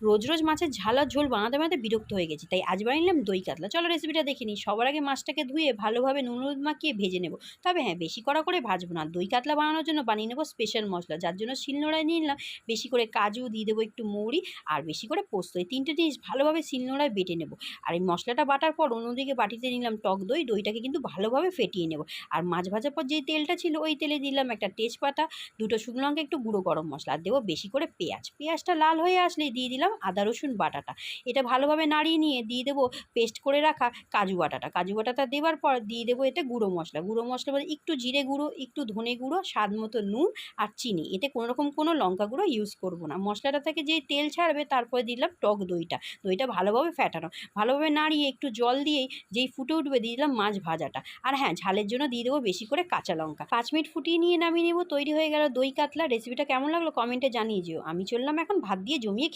রোজ রোজ মাছের ঝাল আর ঝোল বানাতে বানাতে বিরক্ত হয়ে গেছি, তাই আজ বানিয়ে নিলাম দই কাতলা। চলো রেসিপিটা দেখে নিই। সবার আগে মাছটাকে ধুয়ে ভালোভাবে নুন হলুদ মাখিয়ে ভেজে নেব। তবে হ্যাঁ, বেশি কড়া করে ভাজবো না। দই কাতলা বানানোর জন্য বানিয়ে নেবো স্পেশাল মশলা, যার জন্য শিলনোড়ায় নিয়ে নিলাম বেশি করে কাজু, দিয়ে দেবো একটু মৌরি আর বেশি করে পোস্ত। এই তিনটে জিনিস ভালোভাবে শিলনোড়ায় বেটে নেব। আর এই মশলাটা বাটার পর অন্যদিকে বাটিতে নিলাম টক দই। দইটাকে কিন্তু ভালোভাবে ফেটিয়ে নেব। আর মাছ ভাজার পর যেই তেলটা ছিল ওই তেলে দিলাম একটা তেজপাতা, দুটো শুকনো লঙ্কা, একটু গুঁড়ো গরম মশলা, আর দেবো বেশি করে পেঁয়াজ। পেঁয়াজটা লাল হয়ে আসলেই দিয়ে দিলাম আদা রসুন বাটাটা। এটা ভালোভাবে নাড়িয়ে নিয়ে দিয়ে দেবো পেস্ট করে রাখা কাজু বাটাটা। কাজু বাটাটা দেওয়ার পর দিয়ে দেবো এতে গুঁড়ো মশলা। গুঁড়ো মশলা বলতে একটু জিরে গুঁড়ো, একটু ধনে গুঁড়ো, স্বাদ মতো নুন আর চিনি। এতে কোনোরকম কোনো লঙ্কা গুঁড়ো ইউজ করবো না। মশলাটা থেকে যেই তেল ছাড়বে তারপরে দিলাম টক দইটা। দইটা ভালোভাবে ফেটানো, ভালোভাবে নাড়িয়ে একটু জল দিয়েই যেই ফুটে উঠবে দিয়ে দিলাম মাছ ভাজাটা। আর হ্যাঁ, ঝালের জন্য দিয়ে দেবো বেশি করে কাঁচা লঙ্কা। 5 মিনিট ফুটিয়ে নিয়ে নামিয়ে নেবো। তৈরি হয়ে গেল দই কাতলা। রেসিপিটা কেমন লাগলো কমেন্টে জানিয়ে যেও। আমি চললাম এখন ভাত দিয়ে জমিয়ে